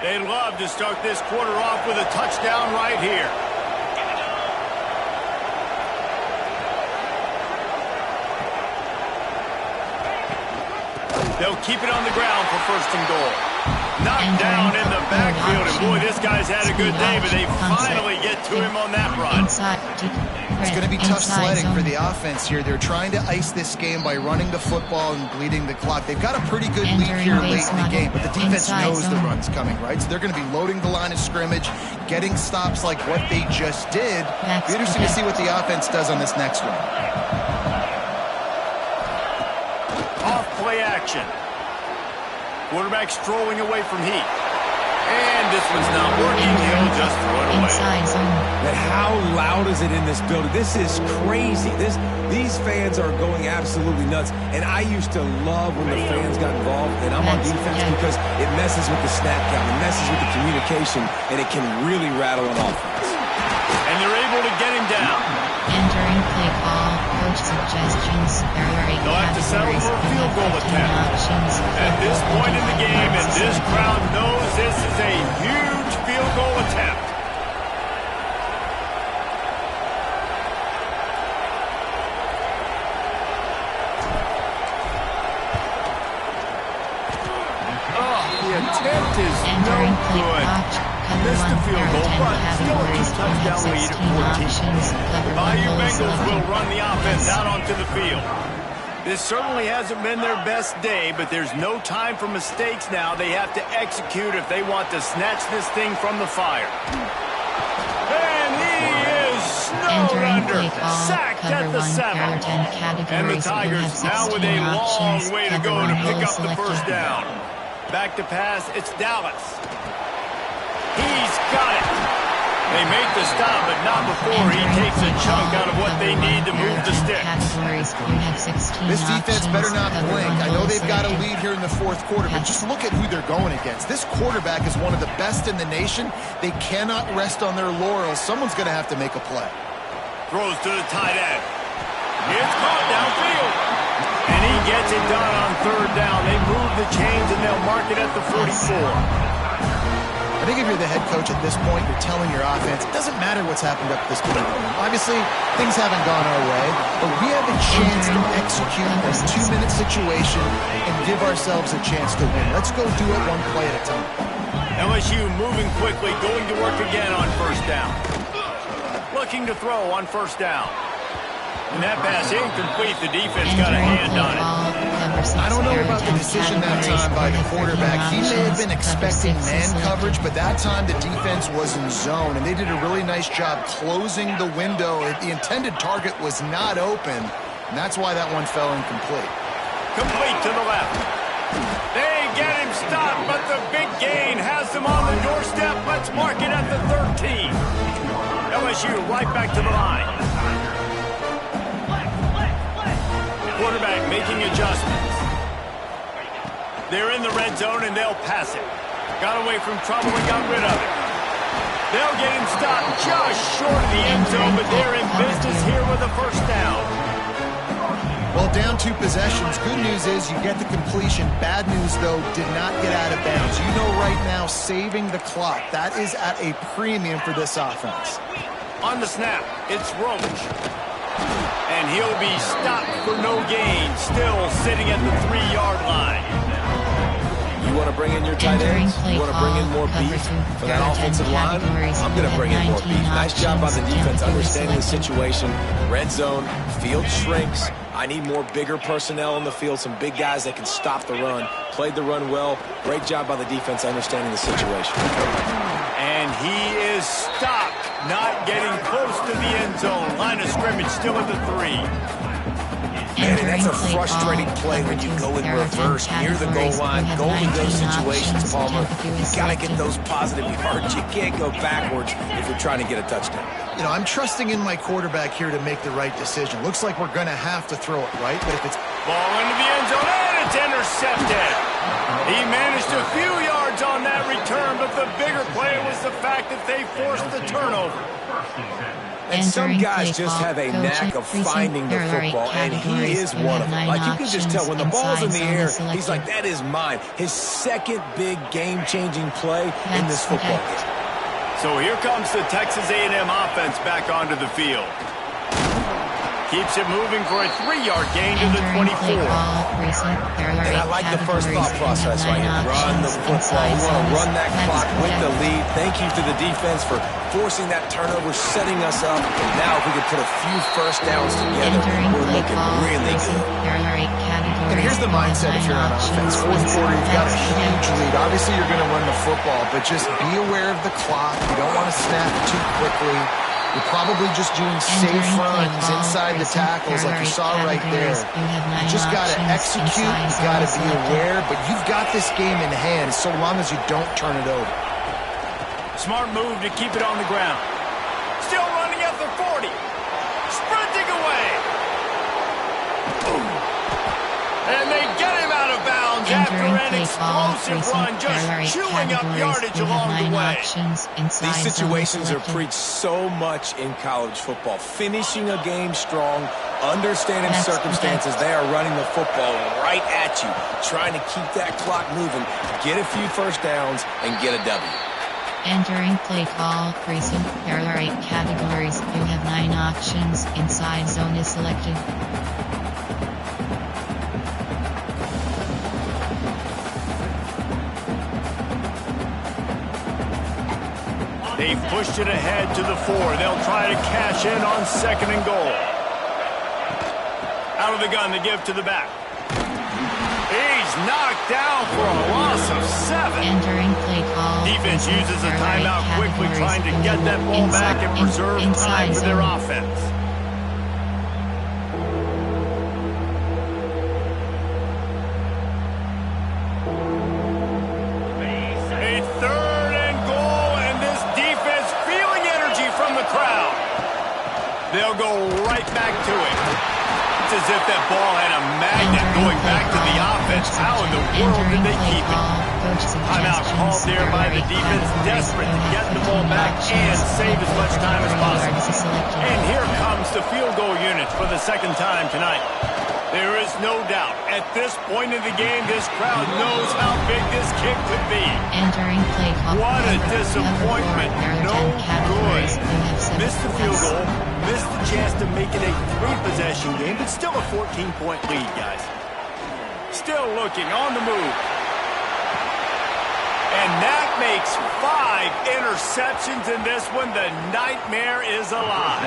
They'd love to start this quarter off with a touchdown right here. They'll keep it on the ground for 1st and goal. Knocked down in the backfield, and boy, this guy's had a good day, but they finally get to him on that run. It's going to be tough sledding for the offense here. They're trying to ice this game by running the football and bleeding the clock. They've got a pretty good lead here late in the game, but the defense knows the run's coming, right? So they're going to be loading the line of scrimmage, getting stops like what they just did. It'll be interesting to see what the offense does on this next one. Off play action. Quarterback strolling away from heat. And this one's not working. He'll just throw it away. But how loud is it in this building? This is crazy. These fans are going absolutely nuts. And I used to love when the fans got involved, and I'm on defense because it messes with the snap count, it messes with the communication, and it can really rattle an offense. And they're able to get him down. Entering play call, coach suggestions. They'll have to settle for a field goal attempt. At this point in the game, and this crowd knows this is a huge field goal attempt. Oh, the attempt is no good. Missed the field goal, but still a 2-touchdown lead at 14. The Bayou Bengals will run the offense out onto the field. This certainly hasn't been their best day, but there's no time for mistakes now. They have to execute if they want to snatch this thing from the fire. And he is snowed under, sacked at the 7. And the Tigers now with a long way to go to pick up the 1st down. Back to pass, it's Dallas. He's got it. They make the stop, but not before he takes a chunk out of what they need to move the sticks. This defense better not blink. I know they've got a lead here in the 4th quarter, but just look at who they're going against. This quarterback is one of the best in the nation. They cannot rest on their laurels. Someone's going to have to make a play. Throws to the tight end. It's caught downfield. And he gets it done on 3rd down. They move the chains, and they'll mark it at the 44. I think if you're the head coach at this point, you're telling your offense, it doesn't matter what's happened up to this point. Obviously, things haven't gone our way, but we have a chance to execute this 2-minute situation and give ourselves a chance to win. Let's go do it one play at a time. LSU moving quickly, going to work again on 1st down. Looking to throw on 1st down. And that pass incomplete. The defense got a hand on it. I don't know about the decision that time by the quarterback. He may have been expecting man coverage, but that time the defense was in zone, and they did a really nice job closing the window. The intended target was not open, and that's why that one fell incomplete. Complete to the left. They get him stopped, but the big gain has them on the doorstep. Let's mark it at the 13. LSU right back to the line. Quarterback making adjustments. They're in the red zone, and they'll pass it. Got away from trouble and got rid of it. They'll get him stopped just short of the end zone, but they're in business here with a 1st down. Well, down 2 possessions. Good news is you get the completion. Bad news, though, did not get out of bounds. You know right now, saving the clock. That is at a premium for this offense. On the snap, it's Roach. And he'll be stopped for no gain, still sitting at the 3-yard line. You want to bring in your tight ends? You want to bring in more beef for that offensive line? I'm going to bring in more beef. Nice job by the defense understanding the situation. Red zone, field shrinks. I need more bigger personnel on the field, some big guys that can stop the run. Played the run well. Great job by the defense understanding the situation. And he is stopped, not getting close to the end zone. Line of scrimmage still at the 3. Man, and that's a frustrating play when you go in reverse near the goal line. Goal in those situations, Palmer. You got to get those positive yards. You can't go backwards if you're trying to get a touchdown. You know, I'm trusting in my quarterback here to make the right decision. Looks like we're going to have to throw it right, but if it's... Ball into the end zone, and it's intercepted. He managed a few yards on that return, but the bigger play was the fact that they forced the turnover. And some guys just have a knack of finding the football, and he is one of them. Like, you can just tell when the ball's in the air, he's like, that is mine. His second big game-changing play in this football game. So here comes the Texas A&M offense back onto the field. Keeps it moving for a 3-yard gain to the 24. And I like the first thought process right here. Run the football. We want to run that clock with the lead. Thank you to the defense for forcing that turnover, setting us up. And now if we could put a few first downs together, we're looking really good. And here's the mindset if you're on offense. Fourth quarter, you've got a huge lead. Obviously, you're going to run the football, but just be aware of the clock. You don't want to snap it too quickly. You're probably just doing safe runs inside the tackles like you saw right there. You just got to execute. You've got to be aware, but you've got this game in hand so long as you don't turn it over. Smart move to keep it on the ground. Still running at the 40. Sprinting away. And they get him out of bounds after an explosive run, just chewing up yardage along the way. These situations are preached so much in college football. Finishing a game strong, understanding circumstances. They are running the football right at you, trying to keep that clock moving, get a few first downs, and get a W. Entering play call, recent, there are 8 categories. You have 9 options. Inside zone is selected. They've pushed it ahead to the 4. They'll try to cash in on 2nd and goal. Out of the gun to give to the back. He's knocked down for a loss of 7. Entering play call. Defense uses a timeout quickly, trying to get that ball back and preserve time for their offense. A 3rd and goal, and this defense feeling energy from the crowd. They'll go right back to it. It's as if that ball had a magnet going back to the offense. How in the world did they keep it? Timeout called there by the defense, desperate to get the ball back and save as much time as possible. And here comes the field goal unit for the 2nd time tonight. There is no doubt, at this point in the game, this crowd knows how big this kick could be. Entering play call. What a disappointment. No good. Missed the field goal. Missed the chance to make it a 3-possession game, but still a 14-point lead, guys. Still looking on the move. And that makes 5 interceptions in this one. The nightmare is alive.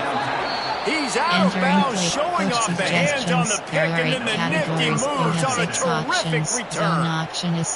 He's out of bounds, showing off the hands on the pick, and then the nifty moves on a terrific return.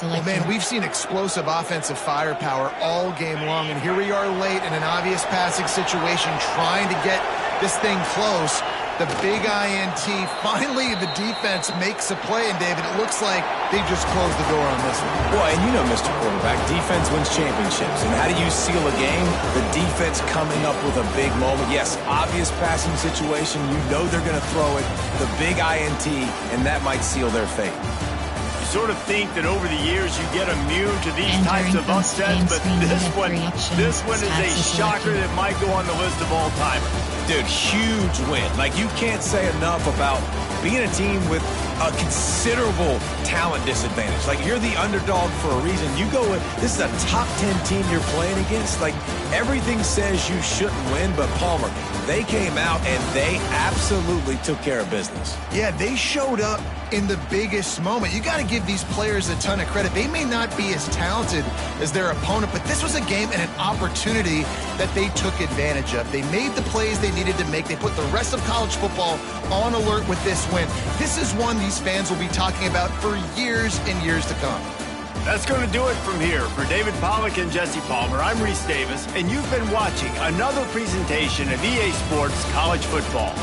Well, man, we've seen explosive offensive firepower all game long, and here we are late in an obvious passing situation trying to get this thing close. The big INT. Finally, the defense makes a play, and David, it looks like they just closed the door on this one. Well, and you know, Mr. Quarterback, defense wins championships. And how do you seal a game? The defense coming up with a big moment. Yes, obvious passing situation. You know they're going to throw it. The big INT, and that might seal their fate. You sort of think that over the years you get immune to these types of upsets, but this one is a shocker that might go on the list of all-timers. Dude, huge win. Like, you can't say enough about being a team with a considerable talent disadvantage. Like, you're the underdog for a reason. You go with, this is a top 10 team you're playing against. Like, everything says you shouldn't win, but Palmer, they came out and they absolutely took care of business. Yeah, they showed up in the biggest moment. You got to give these players a ton of credit. They may not be as talented as their opponent, but this was a game and an opportunity that they took advantage of. They made the plays they needed to make. They put the rest of college football on alert with this win. This is one these fans will be talking about for years and years to come. That's going to do it from here. For David Pollack and Jesse Palmer, I'm Reese Davis, and you've been watching another presentation of EA Sports College Football.